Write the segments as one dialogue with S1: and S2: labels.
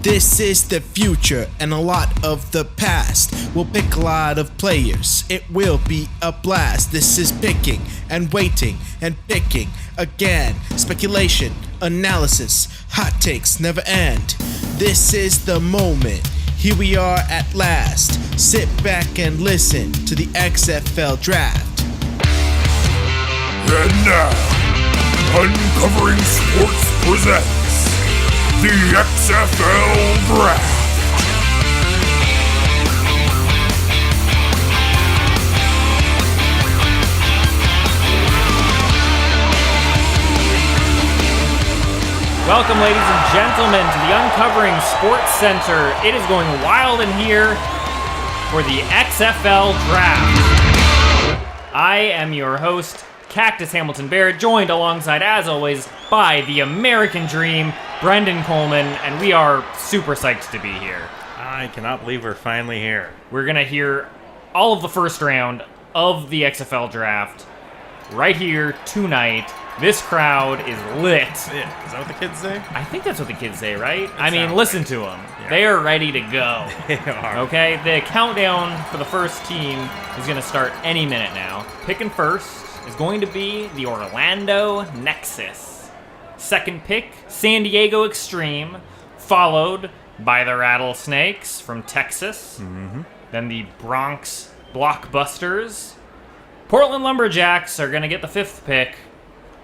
S1: This is the future and a lot of the past. We'll pick a lot of players. It will be a blast. This is picking and waiting and picking again. Speculation, analysis, hot takes never end. This is the moment. Here we are at last. Sit back and listen to the XFL Draft.
S2: And now, Uncovering Sports presents the XFL Draft.
S3: Welcome, ladies and gentlemen, to the Uncovering Sports Center. It is going wild in here for the XFL Draft. I am your host, Cactus Hamilton Barrett, joined alongside, as always, by the American Dream, Brenden Coleman, and we are super psyched to be here.
S4: I cannot believe we're finally here.
S3: We're going to hear all of the first round of the XFL Draft right here tonight. This crowd is lit.
S4: Yeah, is that what the kids say?
S3: I think that's what the kids say, right? I mean, listen to them. Yeah. They are ready to go.
S4: They are.
S3: Okay, the countdown for the first team is going to start any minute now. Picking first is going to be the Orlando Nexus. Second pick, San Diego Extreme, followed by the Rattlesnakes from Texas. Mm-hmm. Then the Bronx Blockbusters. Portland Lumberjacks are going to get the fifth pick,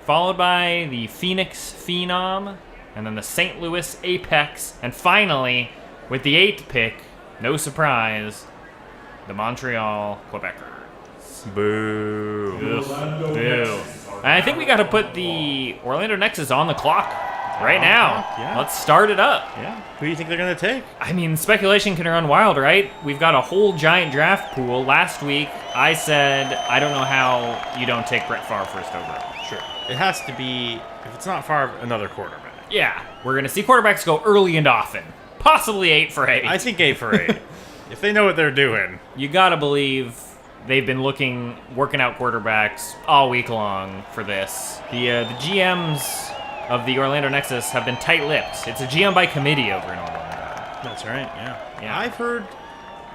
S3: followed by the Phoenix Phenom, and then the St. Louis Apex, and finally, with the eighth pick, no surprise, the Montreal Quebecers.
S4: Boo.
S3: Boo. And I think we got to put the Orlando Nexus on the clock right now.
S4: Yeah.
S3: Let's start it up.
S4: Yeah. Who do you think they're going to take?
S3: I mean, speculation can run wild, right? We've got a whole giant draft pool. Last week, I said, I don't know how you don't take Brett Favre first overall.
S4: Sure. It has to be, if it's not Favre, another quarterback.
S3: Yeah. We're going to see quarterbacks go early and often. Possibly 8 for 8.
S4: I think 8 for 8. If they know what they're doing.
S3: You got to believe they've been working out quarterbacks all week long for this. The GMs of the Orlando Nexus have been tight-lipped. It's a GM by committee over in Orlando.
S4: That's right, yeah.
S3: Yeah.
S4: I've heard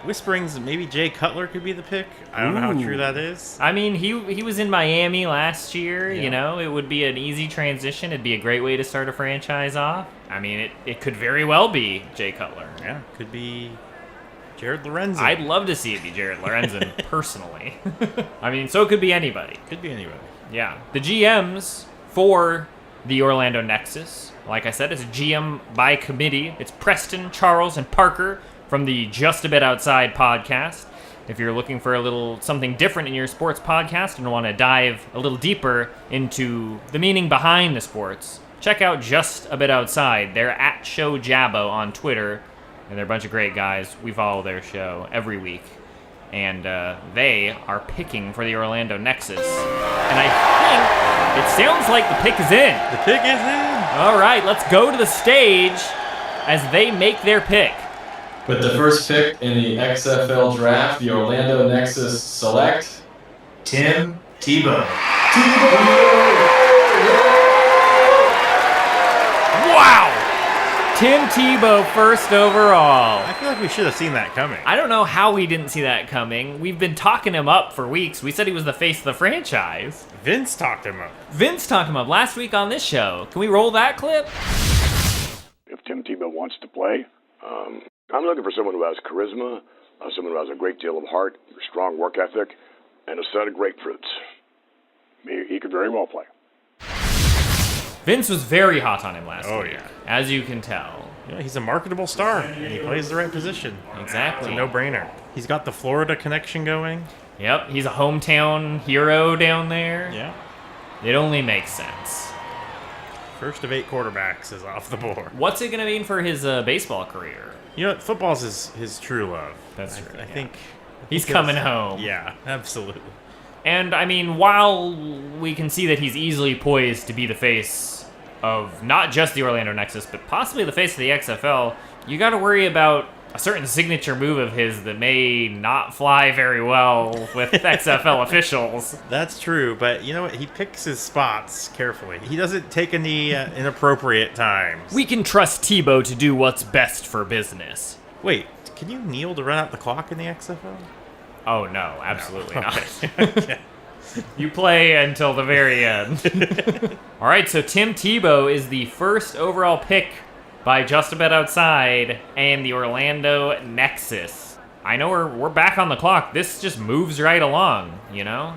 S4: whisperings that maybe Jay Cutler could be the pick. I don't know how true that is.
S3: I mean, he was in Miami last year,
S4: Yeah.
S3: You know. It would be an easy transition. It'd be a great way to start a franchise off. I mean, it could very well be Jay Cutler.
S4: Yeah, could be Jared Lorenzen.
S3: I'd love to see it be Jared Lorenzen, personally. I mean, so it could be anybody.
S4: Could be anybody.
S3: Yeah. The GMs for the Orlando Nexus, like I said, it's a GM by committee. It's Preston, Charles, and Parker from the Just a Bit Outside podcast. If you're looking for a little something different in your sports podcast and want to dive a little deeper into the meaning behind the sports, check out Just a Bit Outside. They're at Show Jabbo on Twitter, and they're a bunch of great guys. We follow their show every week. And they are picking for the Orlando Nexus. And I think it sounds like the pick is in.
S4: The pick is in.
S3: All right, let's go to the stage as they make their pick.
S5: With the first pick in the XFL Draft, the Orlando Nexus select
S6: Tim Tebow.
S3: Wow! Tim Tebow first overall.
S4: I feel like we should have seen that coming.
S3: I don't know how we didn't see that coming. We've been talking him up for weeks. We said he was the face of the franchise.
S4: Vince talked him up.
S3: Vince talked him up last week on this show. Can we roll that clip?
S7: If Tim Tebow wants to play, I'm looking for someone who has charisma, someone who has a great deal of heart, strong work ethic, and a set of grapefruits. He could very well play.
S3: Vince was very hot on him last week.
S4: Oh, yeah.
S3: As you can tell.
S4: Yeah, he's a marketable star, and he plays the right position.
S3: Exactly.
S4: It's a no-brainer. He's got the Florida connection going.
S3: Yep, he's a hometown hero down there.
S4: Yeah.
S3: It only makes sense.
S4: First of 8 quarterbacks is off the board.
S3: What's it going to mean for his baseball career?
S4: You know what? Football's his true love.
S3: That's true.
S4: I think
S3: He's coming home.
S4: Yeah, absolutely.
S3: And, I mean, while we can see that he's easily poised to be the face of not just the Orlando Nexus, but possibly the face of the XFL, you got to worry about a certain signature move of his that may not fly very well with XFL officials.
S4: That's true, but you know what? He picks his spots carefully. He doesn't take any inappropriate times.
S3: We can trust Tebow to do what's best for business.
S4: Wait, can you kneel to run out the clock in the XFL?
S3: Oh, no, absolutely
S4: No.
S3: not.
S4: Okay.
S3: You play until the very end. All right, so Tim Tebow is the first overall pick by Just A Bit Outside and the Orlando Nexus. I know we're back on the clock. This just moves right along, you know?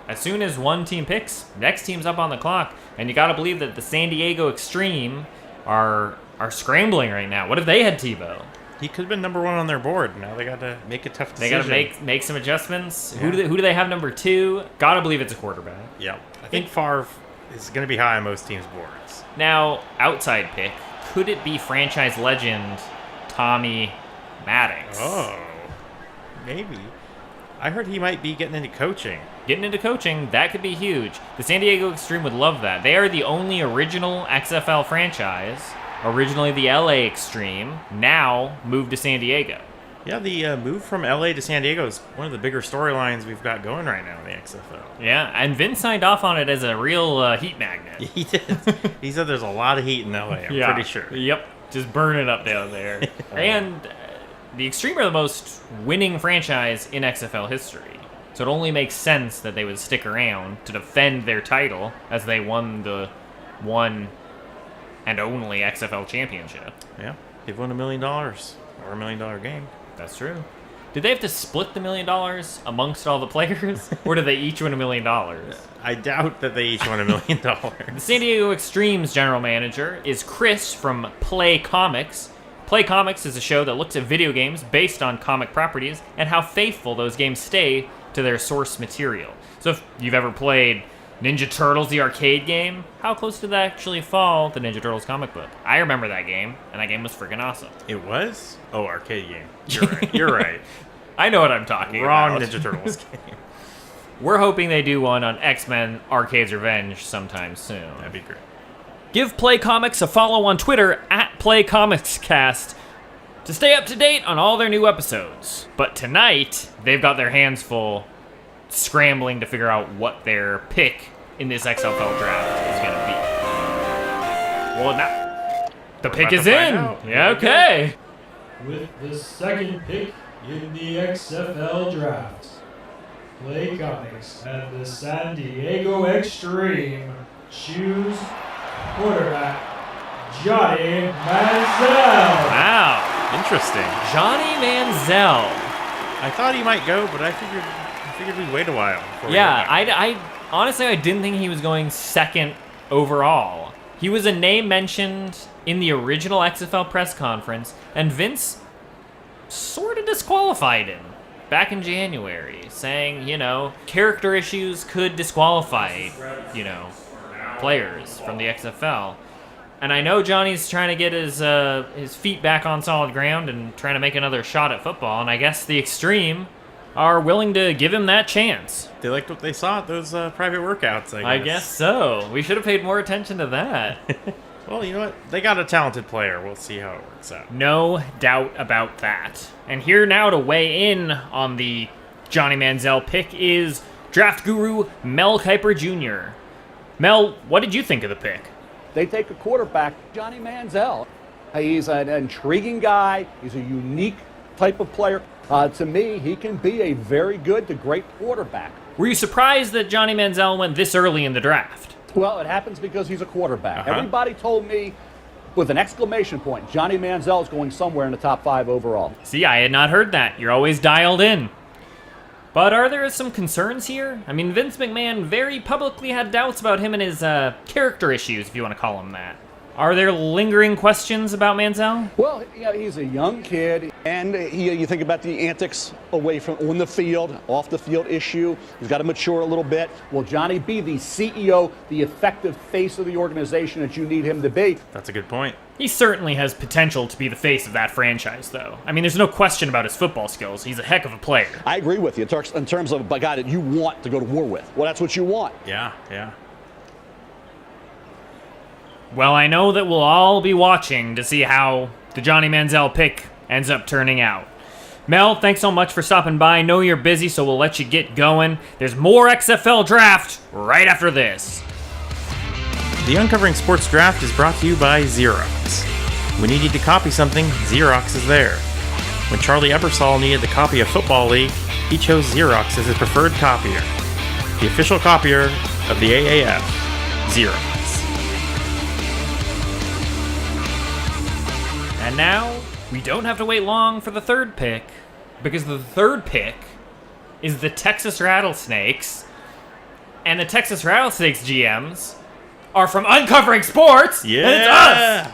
S3: As soon as one team picks, next team's up on the clock. And you got to believe that the San Diego Extreme are scrambling right now. What if they had Tebow?
S4: He could have been number 1 on their board. Now they got to make a tough
S3: They
S4: decision.
S3: got to make some adjustments.
S4: Yeah.
S3: Who do they have number 2? Got to believe it's a quarterback.
S4: Yeah. I think Favre is going to be high on most teams' boards.
S3: Now, outside pick. Could it be franchise legend Tommy Maddox?
S4: Oh, maybe. I heard he might be getting into coaching.
S3: Getting into coaching, that could be huge. The San Diego Extreme would love that. They are the only original XFL franchise, originally the LA Extreme, now moved to San Diego.
S4: Yeah, the move from LA to San Diego is one of the bigger storylines we've got going right now in the XFL.
S3: Yeah, and Vince signed off on it as a real heat magnet.
S4: He did. He said there's a lot of heat in LA, I'm pretty sure.
S3: Yep, just burn it up down there. And the Extreme are the most winning franchise in XFL history. So it only makes sense that they would stick around to defend their title as they won the one and only XFL championship.
S4: Yeah, they've won $1 million or $1 million game.
S3: That's true. Did they have to split the $1 million amongst all the players? Or did they each win $1 million?
S4: I doubt that they each won $1 million.
S3: The San Diego Extreme's general manager is Chris from Play Comics. Play Comics is a show that looks at video games based on comic properties and how faithful those games stay to their source material. So if you've ever played Ninja Turtles, the arcade game, how close did that actually fall to Ninja Turtles comic book? I remember that game, and that game was freaking awesome.
S4: It was? Oh, arcade game. You're right. You're right.
S3: I know what I'm talking
S4: Wrong
S3: about.
S4: Ninja Turtles game.
S3: We're hoping they do one on X-Men Arcade's Revenge sometime soon.
S4: That'd be great.
S3: Give Play Comics a follow on Twitter at PlayComicsCast to stay up to date on all their new episodes. But tonight, they've got their hands full scrambling to figure out what their pick in this XFL draft is going to be. Well, now the pick is in. Yeah, okay.
S8: With the second pick in the XFL Draft, Play Comics and the San Diego Extreme choose quarterback Johnny Manziel.
S3: Wow.
S4: Interesting.
S3: Johnny Manziel.
S4: I thought he might go, but I figured we'd wait a while. before we
S3: Yeah,
S4: went back.
S3: I honestly, I didn't think he was going second overall. He was a name mentioned in the original XFL press conference, and Vince sort of disqualified him back in January, saying, character issues could disqualify, players from the XFL. And I know Johnny's trying to get his feet back on solid ground and trying to make another shot at football, and I guess the Extreme are willing to give him that chance.
S4: They liked what they saw at those private workouts, I guess.
S3: I guess so. We should have paid more attention to that.
S4: Well, you know what? They got a talented player. We'll see how it works out.
S3: No doubt about that. And here now to weigh in on the Johnny Manziel pick is draft guru Mel Kiper Jr. Mel, what did you think of the pick?
S9: They take a quarterback, Johnny Manziel. He's an intriguing guy. He's a unique type of player. To me, he can be a very good to great quarterback.
S3: Were you surprised that Johnny Manziel went this early in the draft?
S9: Well, it happens because he's a quarterback. Everybody told me with an exclamation point, Johnny Manziel is going somewhere in the top 5 overall.
S3: See, I had not heard that. You're always dialed in. But are there some concerns here? I mean, Vince McMahon very publicly had doubts about him and his character issues, if you want to call them that. Are there lingering questions about Manziel?
S9: Well, he's a young kid, and you think about the antics away from on the field, off the field issue. He's got to mature a little bit. Will Johnny be the CEO, the effective face of the organization that you need him to be?
S4: That's a good point.
S3: He certainly has potential to be the face of that franchise, though. I mean, there's no question about his football skills. He's a heck of a player.
S9: I agree with you in terms of a guy that you want to go to war with. Well, that's what you want.
S4: Yeah.
S3: Well, I know that we'll all be watching to see how the Johnny Manziel pick ends up turning out. Mel, thanks so much for stopping by. I know you're busy, so we'll let you get going. There's more XFL Draft right after this.
S4: The Uncovering Sports Draft is brought to you by Xerox. When you need to copy something, Xerox is there. When Charlie Ebersol needed to copy a football league, he chose Xerox as his preferred copier. The official copier of the AAF, Xerox.
S3: And now, we don't have to wait long for the third pick, because the third pick is the Texas Rattlesnakes, and the Texas Rattlesnakes GMs are from Uncovering Sports, and it's us!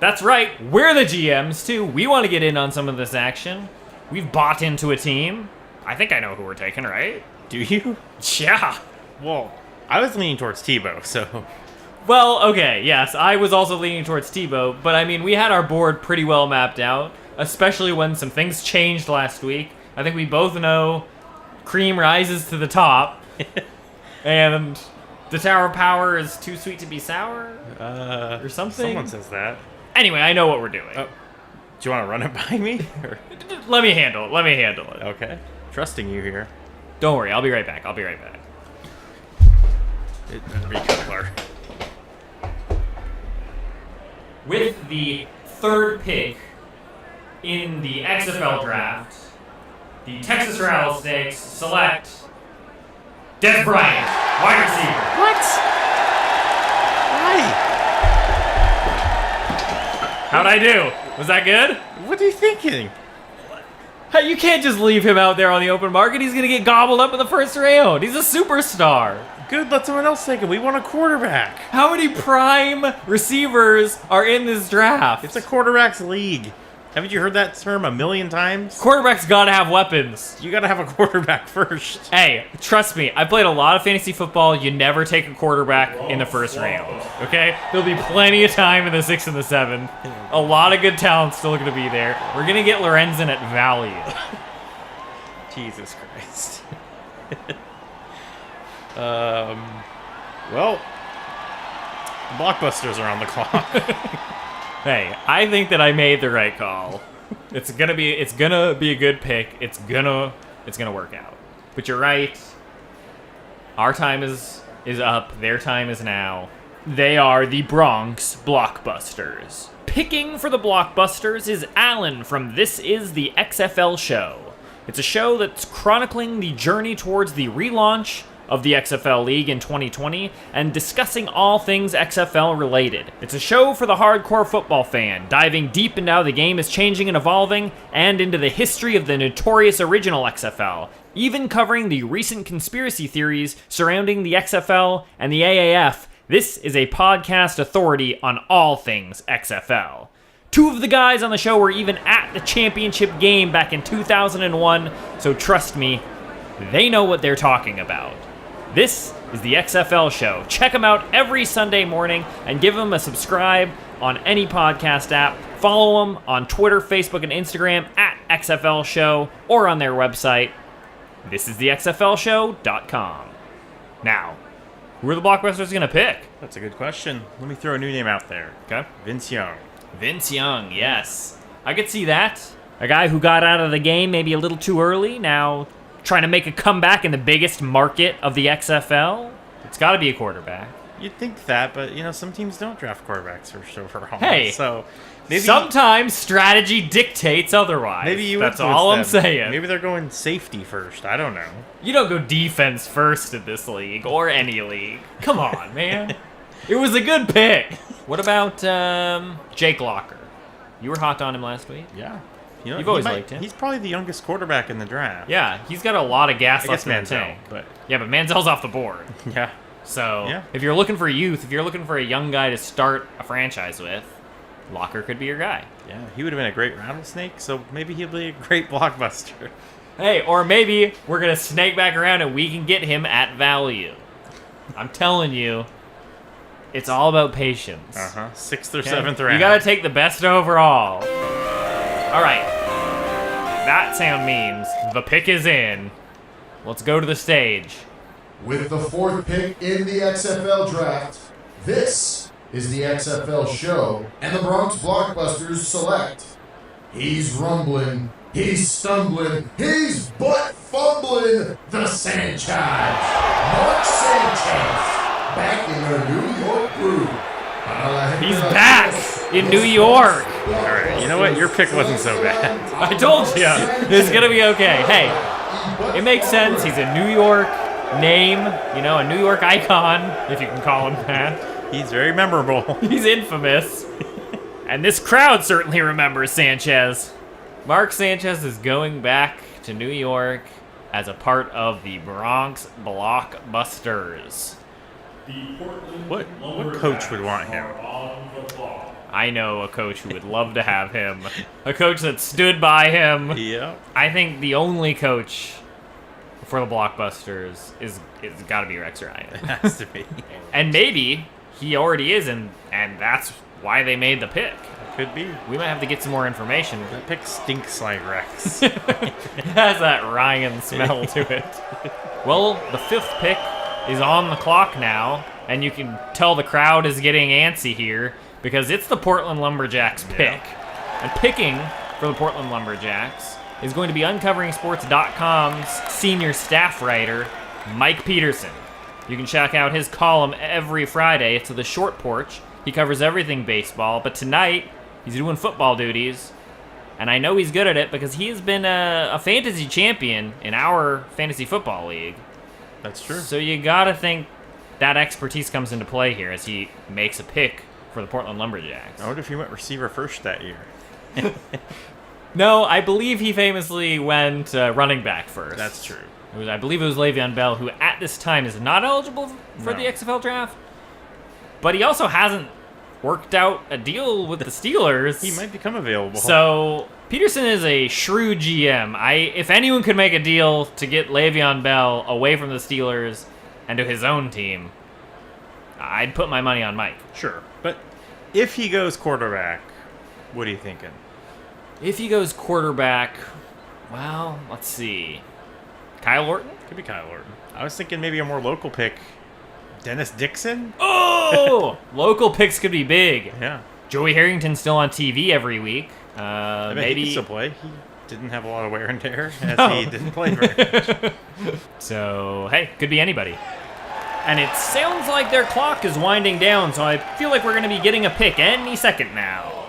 S3: That's right, we're the GMs too. We want to get in on some of this action. We've bought into a team. I think I know who we're taking, right?
S4: Do you?
S3: Yeah.
S4: Well, I was leaning towards Tebow, so...
S3: Well, okay, yes, I was also leaning towards Tebow, but I mean, we had our board pretty well mapped out, especially when some things changed last week. I think we both know cream rises to the top, and the Tower of Power is too sweet to be sour, or something.
S4: Someone says that.
S3: Anyway, I know what we're doing.
S4: Oh, do you want to run it by me?
S3: Let me handle it.
S4: Okay. Trusting you here.
S3: Don't worry, I'll be right back.
S4: It better be color.
S3: With the third pick in the XFL Draft, the Texas Rattlesnakes select Des Bryant, wide receiver.
S4: What? Why?
S3: How'd I do? Was that good?
S4: What are you thinking?
S3: Hey, you can't just leave him out there on the open market. He's going to get gobbled up in the first round. He's a superstar.
S4: Good, let someone else take him. We want a quarterback.
S3: How many prime receivers are in this draft?
S4: It's a quarterback's league. Haven't you heard that term a million times?
S3: Quarterbacks gotta have weapons.
S4: You gotta have a quarterback first.
S3: Hey, trust me, I played a lot of fantasy football. You never take a quarterback in the first round, okay? There'll be plenty of time in the 6th and the 7th. A lot of good talent still gonna be there. We're gonna get Lorenzen at value.
S4: Jesus Christ. Well, Blockbusters are on the clock.
S3: Hey, I think that I made the right call. It's gonna be a good pick. It's gonna work out. But you're right. Our time is up. Their time is now. They are the Bronx Blockbusters. Picking for the Blockbusters is Alan from This Is the XFL Show. It's a show that's chronicling the journey towards the relaunch of the XFL League in 2020 and discussing all things XFL related. It's a show for the hardcore football fan, diving deep into how the game is changing and evolving and into the history of the notorious original XFL, even covering the recent conspiracy theories surrounding the XFL and the AAF. This is a podcast authority on all things XFL. Two of the guys on the show were even at the championship game back in 2001, so trust me, they know what they're talking about. This is the XFL Show. Check them out every Sunday morning and give them a subscribe on any podcast app. Follow them on Twitter, Facebook, and Instagram at XFL Show or on their website, thisisthexflshow.com. Now, who are the Blockbusters going to pick?
S4: That's a good question. Let me throw a new name out there.
S3: Okay.
S4: Vince Young.
S3: Vince Young, yes. I could see that. A guy who got out of the game maybe a little too early, now trying to make a comeback in the biggest market of the XFL. It's got to be a quarterback.
S4: You'd think that, but, some teams don't draft quarterbacks first overall.
S3: Hey,
S4: so maybe
S3: sometimes strategy dictates otherwise.
S4: Maybe you
S3: That's all I'm
S4: them.
S3: saying.
S4: Maybe they're going safety first. I don't know.
S3: You don't go defense first in this league, or any league. Come on, man. It was a good pick. What about Jake Locker? You were hot on him last week.
S4: Yeah.
S3: You've always liked him.
S4: He's probably the youngest quarterback in the draft.
S3: Yeah, he's got a lot of gas left in the
S4: Manziel,
S3: tank.
S4: but
S3: yeah, but Manziel's off the board.
S4: Yeah.
S3: So if you're looking for youth, if you're looking for a young guy to start a franchise with, Locker could be your guy.
S4: Yeah, he would have been a great rattlesnake, so maybe he'll be a great blockbuster.
S3: Hey, or maybe we're going to snake back around and we can get him at value. I'm telling you, it's all about patience.
S4: 6th or 7th round.
S3: You got to take the best overall. All right. That sound means the pick is in. Let's go to the stage.
S10: With the 4th pick in the XFL Draft, this is the XFL Show, and the Bronx Blockbusters select He's rumbling. He's stumbling. He's butt fumbling. The Sanchez. Mark Sanchez. Back in the New York Brew.
S3: He's back in New York.
S4: All right, you know what? Your pick wasn't so bad.
S3: I told you. It's going to be okay. Hey, it makes sense. He's a New York name, a New York icon, if you can call him that.
S4: He's very memorable.
S3: He's infamous. And this crowd certainly remembers Sanchez. Mark Sanchez is going back to New York as a part of the Bronx Blockbusters.
S4: What coach would want him?
S3: I know a coach who would love to have him. A coach that stood by him.
S4: Yeah.
S3: I think the only coach for the Blockbusters is got to be Rex Ryan.
S4: It has to be.
S3: And maybe he already is, and that's why they made the pick.
S4: Could be.
S3: We might have to get some more information.
S4: That pick stinks like Rex.
S3: It has that Ryan smell to it. Well, the 5th pick is on the clock now, and you can tell the crowd is getting antsy here because it's the Portland Lumberjacks pick. And picking for the Portland Lumberjacks is going to be UncoveringSports.com's senior staff writer, Mike Peterson. You can check out his column every Friday. It's The Short Porch. He covers everything baseball, but tonight he's doing football duties, and I know he's good at it because he has been a fantasy champion in our fantasy football league.
S4: That's true.
S3: So you gotta think that expertise comes into play here as he makes a pick for the Portland Lumberjacks.
S4: I wonder if he went receiver first that year.
S3: No, I believe he famously went running back first.
S4: That's true.
S3: I believe it was Le'Veon Bell, who at this time is not eligible for the XFL draft. But he also hasn't worked out a deal with the Steelers.
S4: He might become available.
S3: So Peterson is a shrewd GM. If anyone could make a deal to get Le'Veon Bell away from the Steelers and to his own team, I'd put my money on Mike.
S4: Sure. But if he goes quarterback, what are you thinking?
S3: If he goes quarterback, well, let's see. Kyle Orton?
S4: Could be Kyle Orton. I was thinking maybe a more local pick. Dennis Dixon?
S3: Oh! Local picks could be big.
S4: Yeah.
S3: Joey Harrington's still on TV every week. Maybe
S4: he can still play. He didn't have a lot of wear and tear, as he didn't play very much.
S3: So, hey, could be anybody. And it sounds like their clock is winding down, so I feel like we're going to be getting a pick any second now.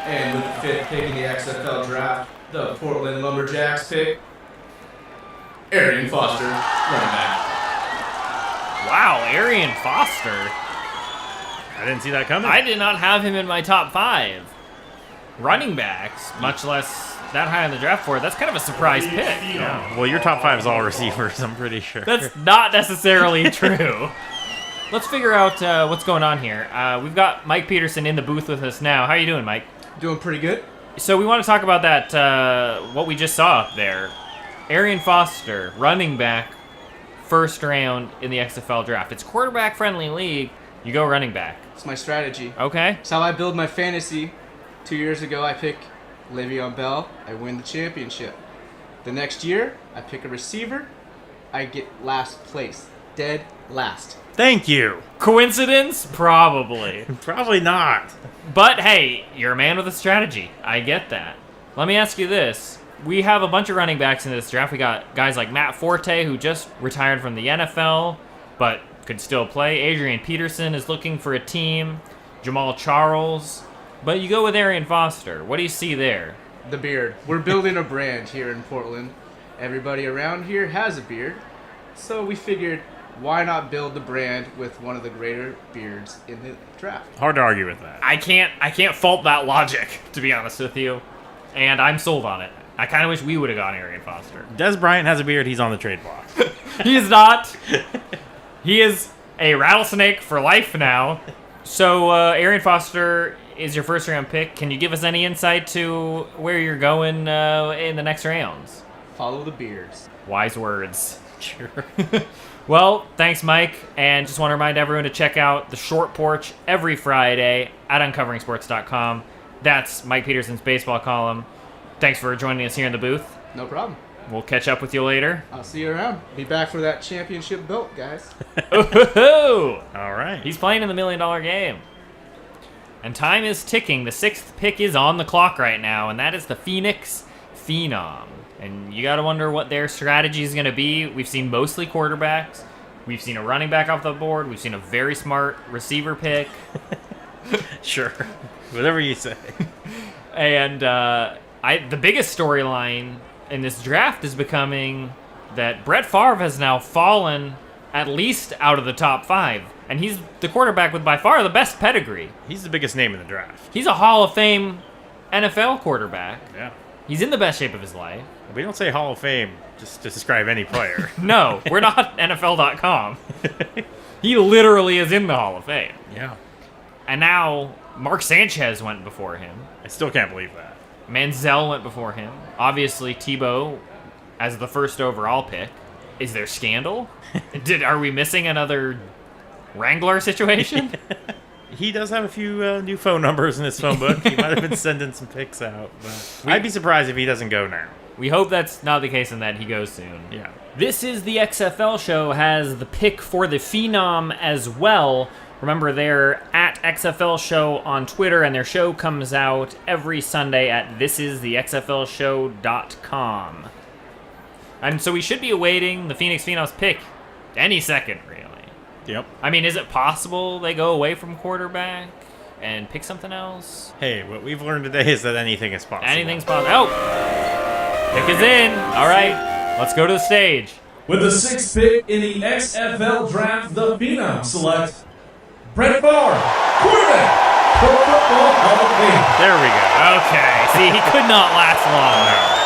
S5: And with the 5th pick in the XFL Draft, the Portland Lumberjacks pick, Arian Foster, running back.
S3: Wow, Arian Foster.
S4: I didn't see that coming.
S3: I did not have him in my top 5. Running backs, much less that high on the draft board, that's kind of a surprise pick.
S4: Yeah. Well, your top 5 is all receivers, I'm pretty sure.
S3: That's not necessarily true. Let's figure out what's going on here. We've got Mike Peterson in the booth with us now. How are you doing, Mike?
S5: Doing pretty good.
S3: So we want to talk about that, what we just saw up there. Arian Foster, running back, first round in the XFL Draft. It's quarterback-friendly league. You go running back.
S11: It's my strategy.
S3: Okay.
S11: It's how I build my fantasy. 2 years ago, I pick Le'Veon Bell. I win the championship. The next year, I pick a receiver. I get last place. Dead last.
S4: Thank you.
S3: Coincidence? Probably.
S4: Probably not.
S3: But hey, you're a man with a strategy. I get that. Let me ask you this. We have a bunch of running backs in this draft. We got guys like Matt Forte, who just retired from the NFL, but could still play. Adrian Peterson is looking for a team. Jamal Charles. But you go with Arian Foster. What do you see there?
S11: The beard. We're building a brand here in Portland. Everybody around here has a beard. So we figured, why not build the brand with one of the greater beards in the draft?
S4: Hard to argue with that.
S3: I can't fault that logic, to be honest with you. And I'm sold on it. I kind of wish we would have gone Arian Foster.
S4: Des Bryant has a beard. He's on the trade block.
S3: He is not. He is a rattlesnake for life now. So Arian Foster is your first round pick. Can you give us any insight to where you're going in the next rounds?
S11: Follow the beards.
S3: Wise words.
S4: Sure.
S3: Well, thanks, Mike. And just want to remind everyone to check out The Short Porch every Friday at UncoveringSports.com. That's Mike Peterson's baseball column. Thanks for joining us here in the booth.
S11: No problem.
S3: We'll catch up with you later.
S11: I'll see you around. Be back for that championship belt, guys.
S3: All
S4: right.
S3: He's playing in the $1 million game. And time is ticking. The 6th pick is on the clock right now, and that is the Phoenix Phenom. And you got to wonder what their strategy is going to be. We've seen mostly quarterbacks. We've seen a running back off the board. We've seen a very smart receiver pick.
S4: Sure. Whatever you say.
S3: And the biggest storyline in this draft is becoming that Brett Favre has now fallen at least out of the top 5. And he's the quarterback with by far the best pedigree.
S4: He's the biggest name in the draft.
S3: He's a Hall of Fame NFL quarterback.
S4: Yeah.
S3: He's in the best shape of his life.
S4: We don't say Hall of Fame just to describe any player.
S3: No, we're not NFL.com. He literally is in the Hall of Fame.
S4: Yeah.
S3: And now Mark Sanchez went before him.
S4: I still can't believe that.
S3: Manziel went before him. Obviously, Tebow as the first overall pick. Is there scandal? Are we missing another Wrangler situation?
S4: He does have a few new phone numbers in his phone book. He might have been sending some picks out. But I'd be surprised if he doesn't go now.
S3: We hope that's not the case and that he goes soon.
S4: Yeah.
S3: This is the XFL show, has the pick for the Phenom as well. Remember, they're at XFL Show on Twitter, and their show comes out every Sunday at thisisthexflshow.com. And so we should be awaiting the Phoenix Phenom's pick any second, really.
S4: Yep.
S3: I mean, is it possible they go away from quarterback and pick something else?
S4: Hey, what we've learned today is that anything is possible.
S3: Anything's possible. Oh! Pick is in. All right, let's go to the stage.
S12: With the 6th pick in the XFL Draft, the Phenom select Brett Favre, quarterback, Pro Football Hall of Fame.
S4: There we go.
S3: Okay, see, he could not last long.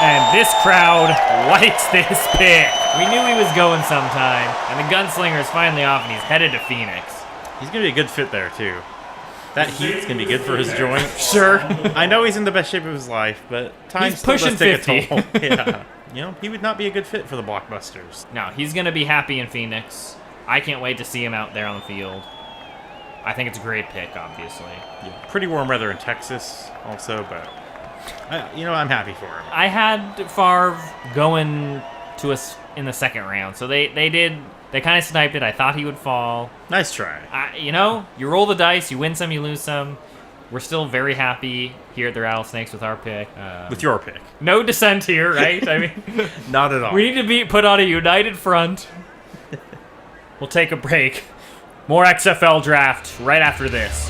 S3: And this crowd likes this pick. We knew he was going sometime, and the gunslinger is finally off, and he's headed to Phoenix.
S4: He's going to be a good fit there, too. That heat's going to be good for his joint.
S3: Sure.
S4: I know he's in the best shape of his life, but
S3: he's pushing 50.
S4: Yeah. You know, he would not be a good fit for the blockbusters.
S3: No, he's going to be happy in Phoenix. I can't wait to see him out there on the field. I think it's a great pick, obviously.
S4: Yeah. Pretty warm weather in Texas, also, but I'm happy for him.
S3: I had Favre going to us in the second round, so they kind of sniped it. I thought he would fall.
S4: Nice try.
S3: You roll the dice, you win some, you lose some. We're still very happy here at the Rattlesnakes with our pick.
S4: With your pick.
S3: No dissent here, right? I mean,
S4: not at all.
S3: We need to put on a united front. We'll take a break. More XFL Draft right after this.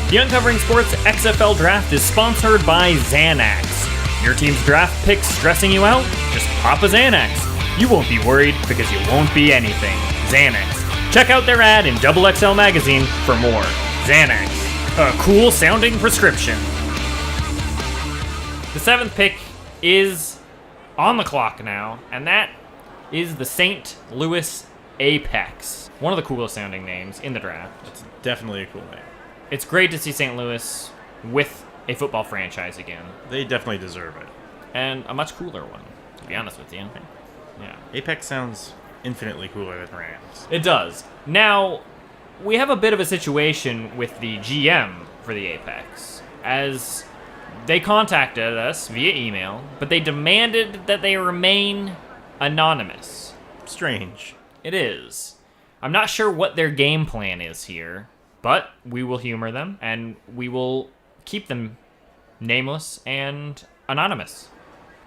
S3: The Uncovering Sports XFL Draft is sponsored by Xanax. Your team's draft picks stressing you out? Just pop a Xanax. You won't be worried because you won't be anything. Xanax. Check out their ad in XXL Magazine for more. Xanax. A cool sounding prescription. The 7th pick is on the clock now, and that is the St. Louis Apex. One of the coolest sounding names in the draft.
S4: It's definitely a cool name.
S3: It's great to see St. Louis with a football franchise again.
S4: They definitely deserve it.
S3: And a much cooler one, to be honest with you. Yeah.
S4: Apex sounds infinitely cooler than Rams.
S3: It does. Now, we have a bit of a situation with the GM for the Apex, as they contacted us via email, but they demanded that they remain anonymous.
S4: Strange.
S3: It is. I'm not sure what their game plan is here, but we will humor them, and we will keep them nameless and anonymous.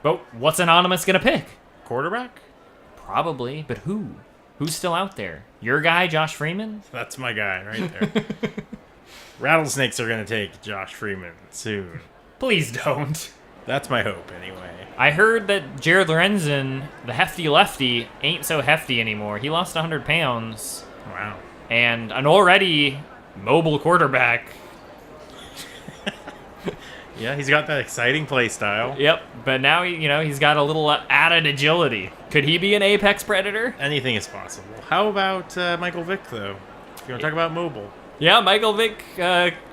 S3: But what's Anonymous gonna pick?
S4: Quarterback?
S3: Probably, but who? Who's still out there? Your guy, Josh Freeman?
S4: That's my guy right there. Rattlesnakes are going to take Josh Freeman soon.
S3: Please don't.
S4: That's my hope, anyway.
S3: I heard that Jared Lorenzen, the hefty lefty, ain't so hefty anymore. He lost 100 pounds.
S4: Wow.
S3: And an already mobile quarterback.
S4: Yeah, he's got that exciting play style.
S3: Yep, but now he's got a little added agility. Could he be an apex predator?
S4: Anything is possible. How about Michael Vick, though? If you want to talk about mobile.
S3: Yeah, Michael Vick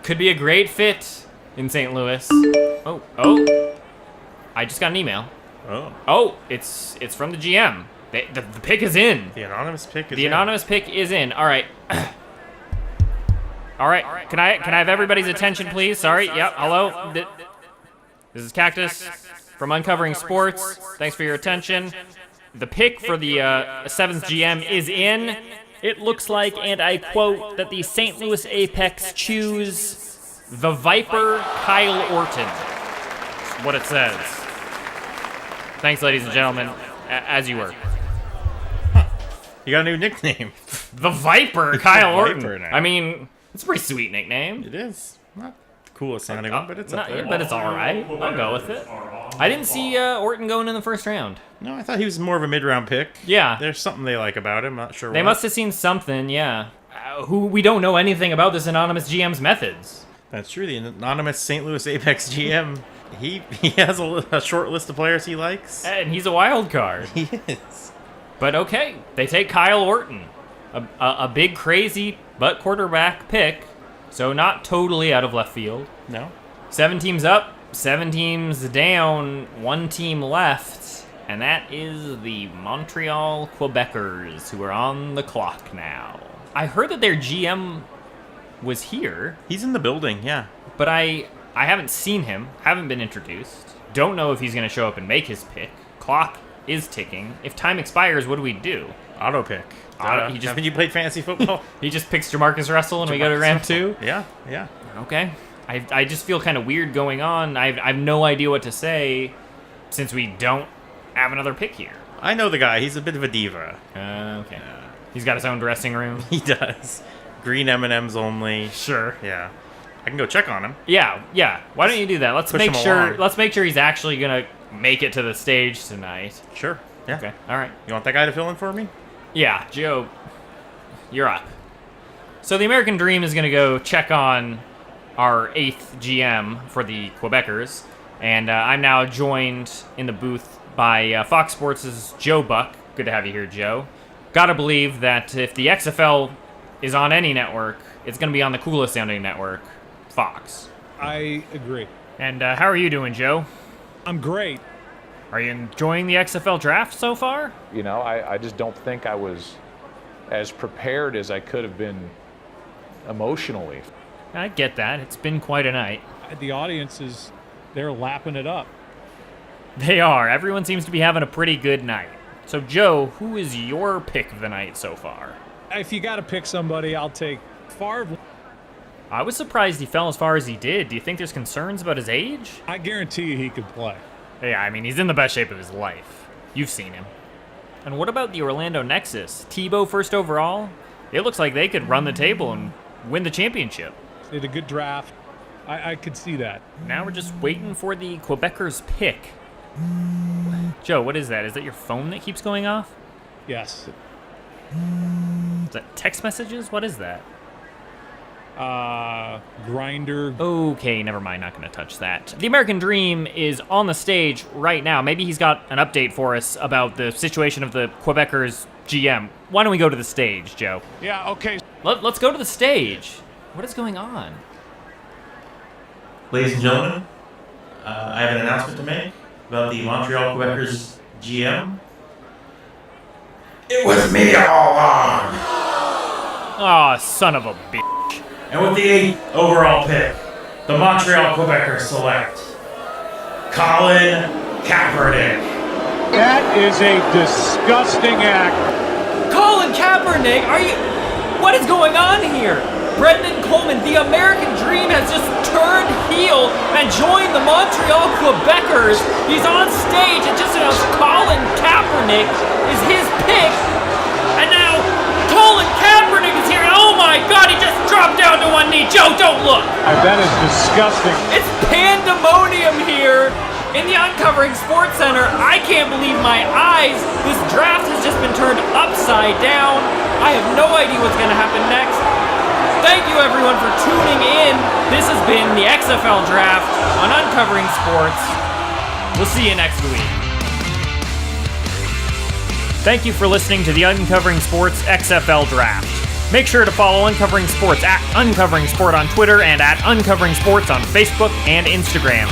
S3: could be a great fit in St. Louis. Oh! I just got an email. Oh, it's from the GM. The pick is in.
S4: The anonymous pick is in.
S3: The anonymous pick is in. All right. All right. Can I have everybody's attention, please? Sorry. Yep. Hello. This is Cactus from Uncovering Sports. Thanks for your attention. The pick for the 7th GM is in, it looks like, and I quote, that the St. Louis Apex choose the Viper Kyle Orton. That's what it says. Thanks, ladies and gentlemen, as you were.
S4: You got a new nickname.
S3: The Viper Kyle Orton.
S4: Viper now.
S3: I mean, it's a pretty sweet nickname.
S4: It is. Not the coolest sounding one, but it's up there.
S3: But it's all right. I'll go with it. I didn't see Orton going in the first round.
S4: No, I thought he was more of a mid-round pick.
S3: Yeah.
S4: There's something they like about him. Not sure
S3: They
S4: what.
S3: must have seen something, yeah. Who we don't know anything about this anonymous GM's methods.
S4: That's true. The anonymous St. Louis Apex GM, he has a short list of players he likes.
S3: And he's a wild card.
S4: He is.
S3: But okay, they take Kyle Orton. A big, crazy, but quarterback pick. So not totally out of left field.
S4: No.
S3: 7 teams up, 7 teams down, 1 team left. And that is the Montreal Quebecers, who are on the clock now. I heard that their GM was here.
S4: He's in the building, yeah.
S3: But I haven't seen him, haven't been introduced. Don't know if he's going to show up and make his pick. Clock is ticking. If time expires, what do we do?
S4: Auto pick. Haven't you played fantasy football?
S3: He just picks Jamarcus Russell and we go to round 2?
S4: Yeah, yeah.
S3: Okay. I just feel kind of weird going on. I've no idea what to say since we don't have another pick here.
S4: I know the guy. He's a bit of a diva.
S3: Okay. He's got his own dressing room.
S4: He does. Green M&Ms only.
S3: Sure.
S4: Yeah. I can go check on him.
S3: Yeah. Why don't you do that? Let's
S4: Push
S3: make
S4: him
S3: sure.
S4: along.
S3: Let's make sure he's actually gonna make it to the stage tonight.
S4: Sure. Yeah.
S3: Okay. All right.
S4: You want that guy to fill in for me?
S3: Yeah, Joe, you're up. So the American Dream is gonna go check on our 8th GM for the Quebecers, and I'm now joined in the booth by Fox Sports' Joe Buck. Good to have you here, Joe. Gotta believe that if the XFL is on any network, it's gonna be on the coolest sounding network, Fox.
S13: I agree.
S3: And how are you doing, Joe?
S13: I'm great.
S3: Are you enjoying the XFL draft so far?
S14: You know, I just don't think I was as prepared as I could have been emotionally.
S3: I get that. It's been quite a night.
S13: The audience they're lapping it up.
S3: They are. Everyone seems to be having a pretty good night. So, Joe, who is your pick of the night so far?
S13: If you got to pick somebody, I'll take Favre.
S3: I was surprised he fell as far as he did. Do you think there's concerns about his age?
S13: I guarantee you he could play.
S3: Yeah, I mean, he's in the best shape of his life. You've seen him. And what about the Orlando Nexus? Tebow first overall? It looks like they could run the table and win the championship.
S13: They had a good draft. I could see that.
S3: Now we're just waiting for the Quebecers pick. Joe, what is that? Is that your phone that keeps going off?
S13: Yes.
S3: Is that text messages? What is that?
S13: Grinder.
S3: Okay, never mind. Not going to touch that. The American Dream is on the stage right now. Maybe he's got an update for us about the situation of the Quebecers GM. Why don't we go to the stage, Joe?
S13: Yeah, okay.
S3: Let's go to the stage. What is going on?
S4: Ladies and gentlemen, I have an announcement to make about the Montreal Quebecers GM. It was me all along!
S3: Aw, son of a bitch.
S4: And with the 8th overall pick, the Montreal Quebecers select Colin Kaepernick.
S13: That is a disgusting act.
S3: Colin Kaepernick, what is going on here? Brenden Coleman, the American Dream, has just turned heel and joined the Montreal Quebecers. He's on stage and just announced Colin Kaepernick is his pick. And now Colin Kaepernick is here. And oh my God, he just dropped down to one knee. Joe, don't look.
S13: That is disgusting.
S3: It's pandemonium here in the Uncovering Sports Center. I can't believe my eyes. This draft has just been turned upside down. I have no idea what's going to happen next. Thank you everyone for tuning in. This has been the XFL Draft on Uncovering Sports. We'll see you next week. Thank you for listening to the Uncovering Sports XFL Draft. Make sure to follow Uncovering Sports at Uncovering Sport on Twitter and at Uncovering Sports on Facebook and Instagram.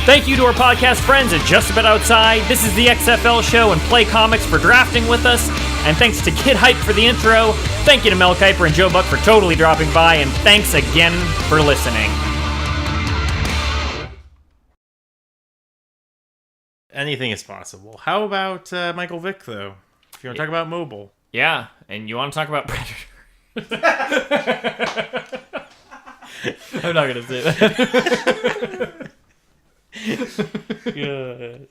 S3: Thank you to our podcast friends at Just About Outside. This is the XFL Show and Play Comics for drafting with us. And thanks to Kid Hype for the intro. Thank you to Mel Kiper and Joe Buck for totally dropping by. And thanks again for listening.
S4: Anything is possible. How about Michael Vick, though? If you want to talk about mobile.
S3: Yeah, and you want to talk about Predator? I'm not gonna say that.
S4: Good.